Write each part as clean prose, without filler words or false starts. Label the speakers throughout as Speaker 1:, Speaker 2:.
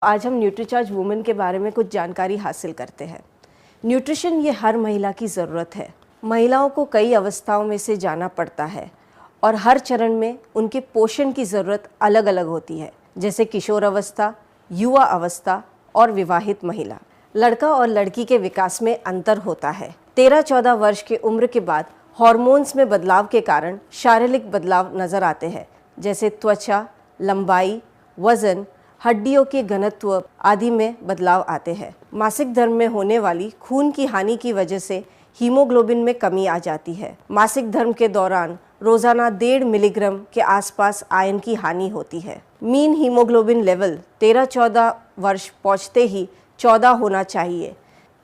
Speaker 1: आज हम Nutricharge women के बारे में कुछ जानकारी हासिल करते हैं। न्यूट्रिशन ये हर महिला की ज़रूरत है। महिलाओं को कई अवस्थाओं में से जाना पड़ता है और हर चरण में उनके पोषण की ज़रूरत अलग अलग होती है, जैसे किशोर अवस्था, युवा अवस्था और विवाहित महिला। लड़का और लड़की के विकास में अंतर होता है। 13-14 वर्ष की उम्र के बाद हार्मोन्स में बदलाव के कारण शारीरिक बदलाव नज़र आते हैं, जैसे त्वचा, लंबाई, वजन, हड्डियों के घनत्व आदि में बदलाव आते हैं। मासिक धर्म में होने वाली खून की हानि की वजह से हीमोग्लोबिन में कमी आ जाती है। मासिक धर्म के दौरान रोजाना 1.5 मिलीग्राम के आसपास आयरन की हानि होती है। मीन हीमोग्लोबिन लेवल 13-14 वर्ष पहुंचते ही 14 होना चाहिए,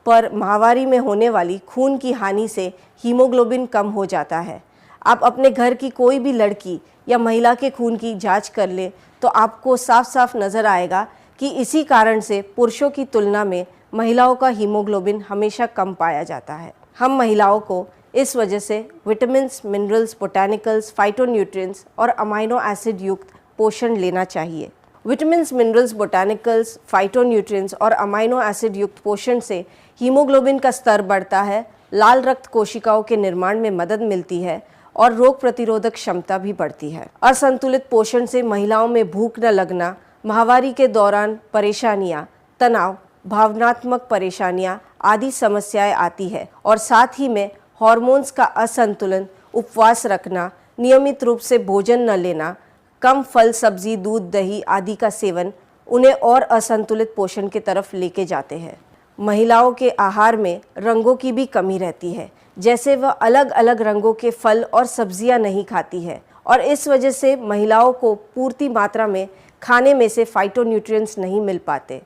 Speaker 1: पर माहवारी में होने वाली खून की हानि से हीमोग्लोबिन कम हो जाता है। आप अपने घर की कोई भी लड़की या महिला के खून की जांच कर ले तो आपको साफ साफ नज़र आएगा कि इसी कारण से पुरुषों की तुलना में महिलाओं का हीमोग्लोबिन हमेशा कम पाया जाता है। हम महिलाओं को इस वजह से विटामिन्स, मिनरल्स, बोटैनिकल्स, फाइटोन्यूट्रिएंट्स और अमाइनो एसिड युक्त पोषण लेना चाहिए। विटामिन्स, मिनरल्स, बोटैनिकल्स, फाइटोन्यूट्रिएंट्स और अमाइनो एसिड युक्त पोषण से हीमोग्लोबिन का स्तर बढ़ता है, लाल रक्त कोशिकाओं के निर्माण में मदद मिलती है और रोग प्रतिरोधक क्षमता भी बढ़ती है। असंतुलित पोषण से महिलाओं में भूख न लगना, माहवारी के दौरान परेशानियां, तनाव, भावनात्मक परेशानियां आदि समस्याएं आती है और साथ ही में हार्मोन्स का असंतुलन, उपवास रखना, नियमित रूप से भोजन न लेना, कम फल, सब्जी, दूध, दही आदि का सेवन उन्हें और असंतुलित पोषण की तरफ लेके जाते हैं। महिलाओं के आहार में रंगों की भी कमी रहती है, जैसे वह अलग अलग रंगों के फल और सब्जियां नहीं खाती है और इस वजह से महिलाओं को पूर्ति मात्रा में खाने में से फाइटोन्यूट्रिएंट्स नहीं मिल पाते।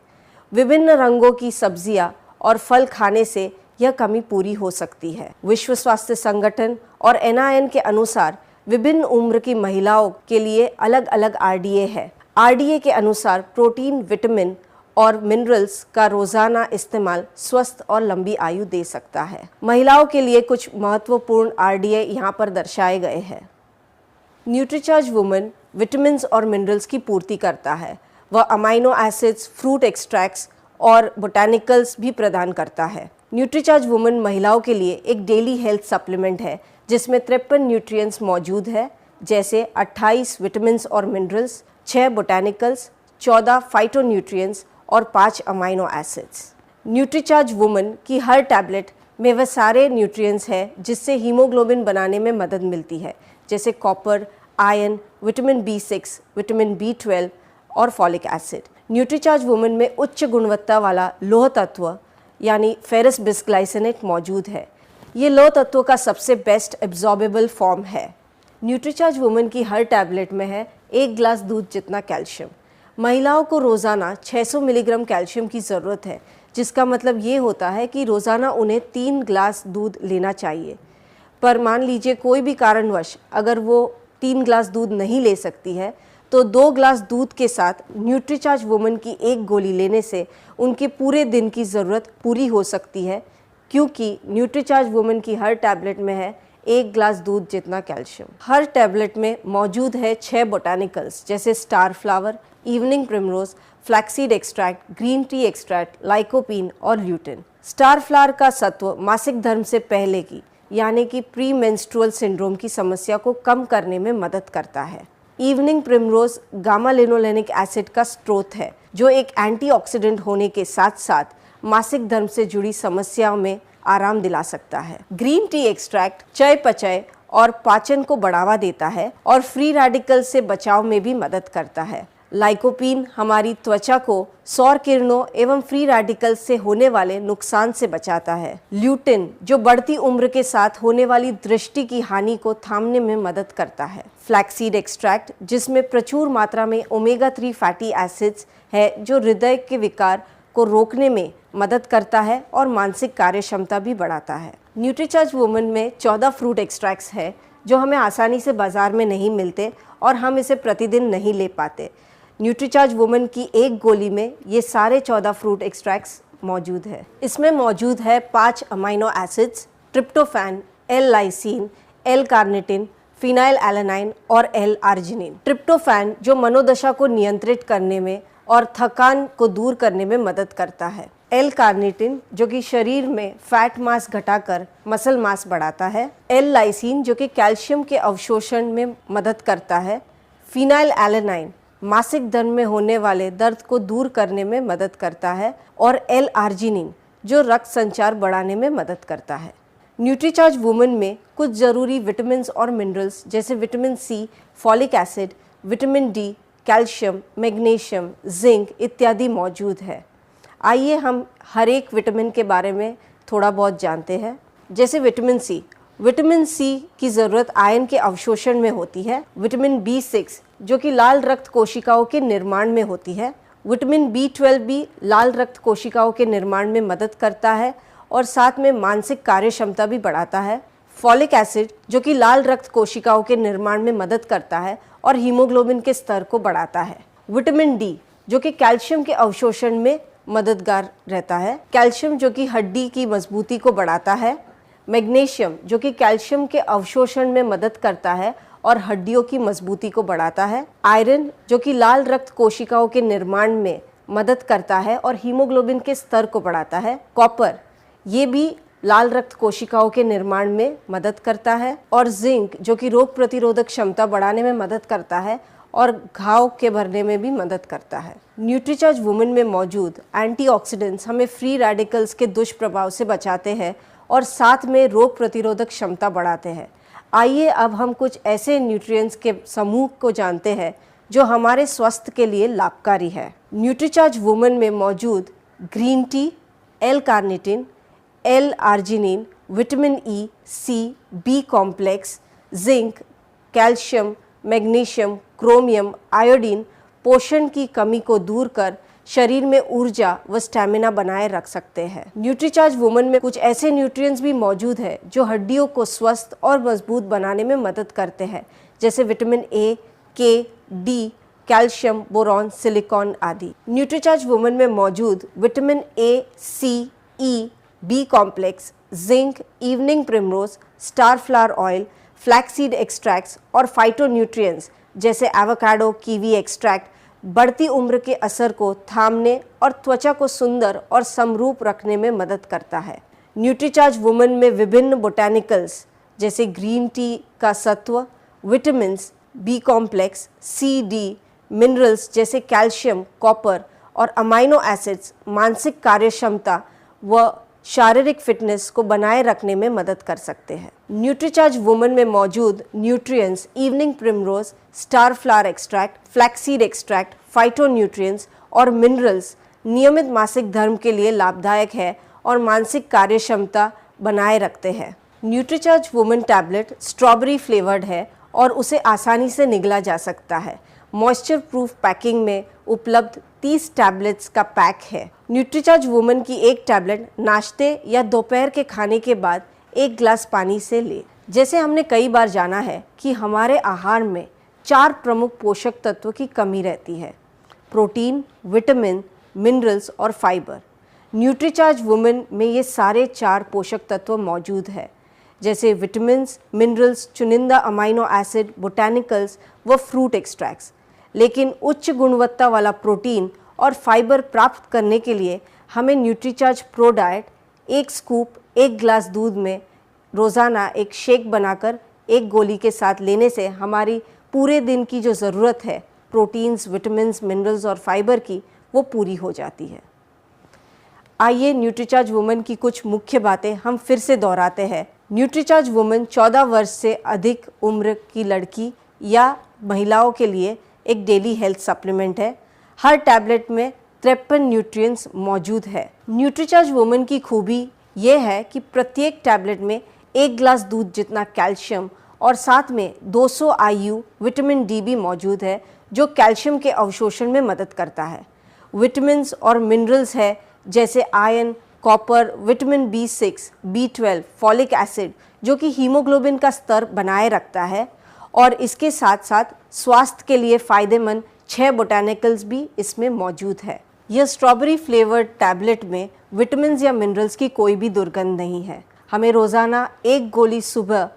Speaker 1: विभिन्न रंगों की सब्जियां और फल खाने से यह कमी पूरी हो सकती है। विश्व स्वास्थ्य संगठन और NIN के अनुसार विभिन्न उम्र की महिलाओं के लिए अलग अलग RDA है। RDA के अनुसार प्रोटीन, विटामिन और मिनरल्स का रोजाना इस्तेमाल स्वस्थ और लंबी आयु दे सकता है। महिलाओं के लिए कुछ महत्वपूर्ण RDA यहाँ पर दर्शाए गए हैं। न्यूट्रीचार्ज वुमेन विटामिन्स और मिनरल्स की पूर्ति करता है। वह अमाइनो एसिड्स, फ्रूट एक्सट्रैक्ट्स और बोटैनिकल्स भी प्रदान करता है। न्यूट्रीचार्ज वुमेन महिलाओं के लिए एक डेली हेल्थ सप्लीमेंट है जिसमें 53 न्यूट्रिएंट्स मौजूद है, जैसे 28 विटामिन्स और मिनरल्स, 6 बोटैनिकल्स, 14 फाइटोन्यूट्रिएंट्स और 5 अमाइनो एसिड्स। न्यूट्रीचार्ज वुमेन की हर टैबलेट में वह सारे न्यूट्रिएंट्स हैं जिससे हीमोग्लोबिन बनाने में मदद मिलती है, जैसे copper, iron, vitamin B6, vitamin B12 और फॉलिक एसिड। न्यूट्रीचार्ज वुमेन में उच्च गुणवत्ता वाला लौह तत्व यानी फेरस बिस्ग्लाइसिनेट मौजूद है। ये लौह तत्व का सबसे बेस्ट एब्जॉर्बेबल फॉर्म है। न्यूट्रीचार्ज वुमेन की हर टैबलेट में है 1 ग्लास दूध जितना कैल्शियम। महिलाओं को रोज़ाना 600 मिलीग्राम कैल्शियम की ज़रूरत है, जिसका मतलब ये होता है कि रोज़ाना उन्हें 3 ग्लास दूध लेना चाहिए। पर मान लीजिए कोई भी कारणवश अगर वो 3 ग्लास दूध नहीं ले सकती है तो 2 ग्लास दूध के साथ न्यूट्रीचार्ज वुमेन की 1 गोली लेने से उनके पूरे दिन की ज़रूरत पूरी हो सकती है, क्योंकि न्यूट्रीचार्ज वुमेन की हर टैबलेट में है 1 ग्लास दूध जितना कैल्शियम। हर टैबलेट में मौजूद है 6 बोटैनिकल्स, जैसे star flower, evening primrose, flaxseed extract, green tea extract, lycopene और ल्यूटिन। स्टार फ्लावर का सत्व मासिक धर्म से पहले की यानी कि प्री मेंस्ट्रुअल सिंड्रोम की समस्या को कम करने में मदद करता है। Evening primrose gamma linolenic acid का स्रोत है, जो एक एंटीऑक्सीडेंट होने के साथ साथ मासिक धर्म से जुड़ी समस्याओं में आराम दिला सकता है। ग्रीन टी एक्सट्रैक्ट चयापचय और पाचन को बढ़ावा देता है और फ्री रेडिकल से बचाव में भी मदद करता है। लाइकोपीन हमारी त्वचा को सौर किरणों एवं फ्री रेडिकल से होने वाले नुकसान से बचाता है। ल्यूटिन जो बढ़ती उम्र के साथ होने वाली दृष्टि की हानि को थामने में मदद करता है। फ्लैक्सीड एक्सट्रैक्ट जिसमें प्रचुर मात्रा में ओमेगा 3 फैटी एसिड्स है, जो हृदय के विकार को रोकने में मदद करता है और मानसिक कार्य क्षमता भी बढ़ाता है। न्यूट्रीचार्ज वुमेन में 14 फ्रूट एक्सट्रैक्ट्स है जो हमें आसानी से बाजार में नहीं मिलते और हम इसे प्रतिदिन नहीं ले पाते। न्यूट्रीचार्ज वुमेन की 1 गोली में ये सारे 14 फ्रूट एक्सट्रैक्ट्स मौजूद है। इसमें मौजूद है 5 amino acids, tryptophan, L lysine, L carnitine, phenyl alanine और L-आर्जिनिन। ट्रिप्टोफैन जो मनोदशा को नियंत्रित करने में और थकान को दूर करने में मदद करता है। एल कार्निटिन जो कि शरीर में फैट मास घटाकर मसल मास बढ़ाता है। एल लाइसिन जो कि कैल्शियम के अवशोषण में मदद करता है। फिनाइल एलेनाइन मासिक धर्म में होने वाले दर्द को दूर करने में मदद करता है। और एल आर्जिनिन जो रक्त संचार बढ़ाने में मदद करता है। न्यूट्रीचार्ज वुमेन में कुछ ज़रूरी विटामिन और मिनरल्स जैसे vitamin C, folic acid, vitamin D, calcium, magnesium, zinc इत्यादि मौजूद है। आइए हम हर एक विटामिन के बारे में थोड़ा बहुत जानते हैं। जैसे विटामिन सी की ज़रूरत आयरन के अवशोषण में होती है। विटामिन B6 जो कि लाल रक्त कोशिकाओं के निर्माण में होती है। विटामिन B12 भी लाल रक्त कोशिकाओं के निर्माण में मदद करता है और साथ में मानसिक कार्य क्षमता भी बढ़ाता है। फॉलिक एसिड जो कि लाल रक्त कोशिकाओं के निर्माण में मदद करता है और हीमोग्लोबिन के स्तर को बढ़ाता है। विटामिन डी जो कि कैल्शियम के अवशोषण में मददगार रहता है। कैल्शियम जो कि हड्डी की मजबूती को बढ़ाता है। मैग्नीशियम जो कि कैल्शियम के अवशोषण में मदद करता है और हड्डियों की मजबूती को बढ़ाता है। आयरन जो कि लाल रक्त कोशिकाओं के निर्माण में मदद करता है और हीमोग्लोबिन के स्तर को बढ़ाता है। कॉपर ये भी लाल रक्त कोशिकाओं के निर्माण में मदद करता है। और जिंक जो कि रोग प्रतिरोधक क्षमता बढ़ाने में मदद करता है और घाव के भरने में भी मदद करता है। न्यूट्रीचार्ज वुमेन में मौजूद एंटीऑक्सीडेंट्स हमें फ्री रेडिकल्स के दुष्प्रभाव से बचाते हैं और साथ में रोग प्रतिरोधक क्षमता बढ़ाते हैं। आइए अब हम कुछ ऐसे न्यूट्रिएंट्स के समूह को जानते हैं जो हमारे स्वास्थ्य के लिए लाभकारी है। न्यूट्रीचार्ज वुमेन में मौजूद green tea, L carnitine, L arginine, vitamin E, C, B complex, zinc, calcium, magnesium, chromium, iodine पोषण की कमी को दूर कर शरीर में ऊर्जा व स्टैमिना बनाए रख सकते हैं। न्यूट्रीचार्ज वुमेन में कुछ ऐसे न्यूट्रिएंट्स भी मौजूद है जो हड्डियों को स्वस्थ और मजबूत बनाने में मदद करते हैं, जैसे vitamin A, K, D, calcium, boron, silicon आदि। न्यूट्रीचार्ज वुमेन में मौजूद vitamin A, C, E, B complex, zinc, evening primrose, star flower oil, flaxseed extracts और फाइटोन्यूट्रिएंट्स जैसे एवोकाडो, कीवी एक्सट्रैक्ट बढ़ती उम्र के असर को थामने और त्वचा को सुंदर और समरूप रखने में मदद करता है। न्यूट्रीचार्ज वुमेन में विभिन्न बोटैनिकल्स जैसे ग्रीन टी का सत्व, विटामिन्स, बी कॉम्प्लेक्स, सी, डी, मिनरल्स जैसे कैल्शियम, कॉपर और अमाइनो एसिड्स मानसिक कार्यक्षमता व शारीरिक फिटनेस को बनाए रखने में मदद कर सकते हैं। न्यूट्रीचार्ज वुमेन में मौजूद nutrients evening primrose, star flower extract, flaxseed extract, phytonutrients और मिनरल्स नियमित मासिक धर्म के लिए लाभदायक है और मानसिक कार्य क्षमता बनाए रखते हैं। Nutricharge women tablet strawberry flavoured है और उसे आसानी से निगला जा सकता है। मॉइस्चर प्रूफ पैकिंग में उपलब्ध 30 टैबलेट्स का पैक है। न्यूट्रीचार्ज वुमेन की एक टैबलेट नाश्ते या दोपहर के खाने के बाद 1 गिलास पानी से ले। जैसे हमने कई बार जाना है कि हमारे आहार में 4 प्रमुख पोषक तत्वों की कमी रहती है: प्रोटीन, विटामिन, मिनरल्स और फाइबर। न्यूट्रीचार्ज वुमेन में ये सारे 4 पोषक तत्व मौजूद है, जैसे विटामिन्स, मिनरल्स, चुनिंदा अमाइनो एसिड, बोटैनिकल्स व फ्रूट एक्सट्रैक्ट्स। लेकिन उच्च गुणवत्ता वाला प्रोटीन और फाइबर प्राप्त करने के लिए हमें न्यूट्रीचार्ज प्रो डाइट 1 स्कूप 1 गिलास दूध में रोज़ाना एक शेक बनाकर 1 गोली के साथ लेने से हमारी पूरे दिन की जो ज़रूरत है प्रोटीन्स, विटामिन्स, मिनरल्स और फाइबर की, वो पूरी हो जाती है। आइए न्यूट्रीचार्ज वुमेन की कुछ मुख्य बातें हम फिर से दोहराते हैं। न्यूट्रीचार्ज वुमेन 14 वर्ष से अधिक उम्र की लड़की या महिलाओं के लिए एक डेली हेल्थ सप्लीमेंट है। हर टैबलेट में 53 न्यूट्रिएंट्स मौजूद है। न्यूट्रीचार्ज वुमेन की खूबी ये है कि प्रत्येक टैबलेट में 1 गिलास दूध जितना कैल्शियम और साथ में 200 IU विटामिन डी भी मौजूद है, जो कैल्शियम के अवशोषण में मदद करता है। विटामिन्स और मिनरल्स है जैसे iron, copper, vitamin B6, B12, folic acid जो कि हीमोग्लोबिन का स्तर बनाए रखता है। और इसके साथ साथ स्वास्थ्य के लिए फ़ायदेमंद 6 बोटैनिकल्स भी इसमें मौजूद है। यह स्ट्रॉबेरी फ्लेवर्ड टैबलेट में विटामिन्स या मिनरल्स की कोई भी दुर्गंध नहीं है। हमें रोज़ाना 1 गोली सुबह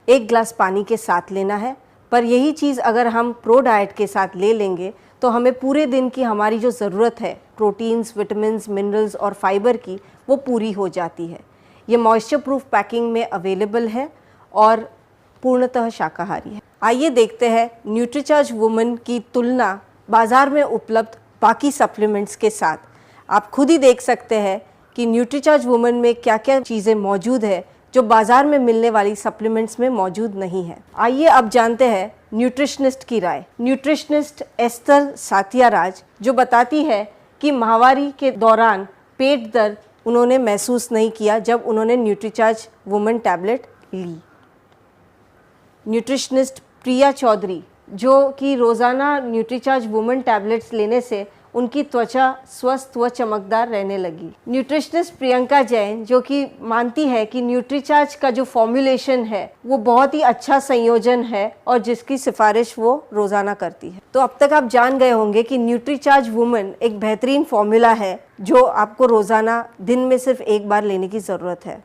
Speaker 1: 1 गिलास पानी के साथ लेना है, पर यही चीज़ अगर हम प्रो डाइट के साथ ले लेंगे तो हमें पूरे दिन की हमारी जो ज़रूरत है प्रोटीन्स, विटामिन्स, मिनरल्स और फाइबर की, वो पूरी हो जाती है। ये मॉइस्चर प्रूफ पैकिंग में अवेलेबल है और पूर्णतः शाकाहारी है। आइए देखते हैं न्यूट्रीचार्ज वुमन की तुलना बाज़ार में उपलब्ध बाकी सप्लीमेंट्स के साथ। आप खुद ही देख सकते हैं कि न्यूट्रीचार्ज वुमन में क्या क्या चीज़ें मौजूद है जो बाज़ार में मिलने वाली सप्लीमेंट्स में मौजूद नहीं है। आइए अब जानते हैं न्यूट्रिशनिस्ट की राय। न्यूट्रिशनिस्ट एस्थर साथियाराज जो बताती है कि माहवारी के दौरान पेट दर्द उन्होंने महसूस नहीं किया जब उन्होंने न्यूट्रीचार्ज वुमन टैबलेट ली। न्यूट्रिशनिस्ट प्रिया चौधरी जो कि रोज़ाना न्यूट्रीचार्ज वुमन टैबलेट्स लेने से उनकी त्वचा स्वस्थ व चमकदार रहने लगी। न्यूट्रिशनिस्ट प्रियंका जैन जो कि मानती है कि न्यूट्रीचार्ज का जो फॉर्मूलेशन है वो बहुत ही अच्छा संयोजन है और जिसकी सिफारिश वो रोज़ाना करती है। तो अब तक आप जान गए होंगे कि न्यूट्रीचार्ज वुमन एक बेहतरीन फॉर्मूला है जो आपको रोज़ाना दिन में सिर्फ एक बार लेने की ज़रूरत है।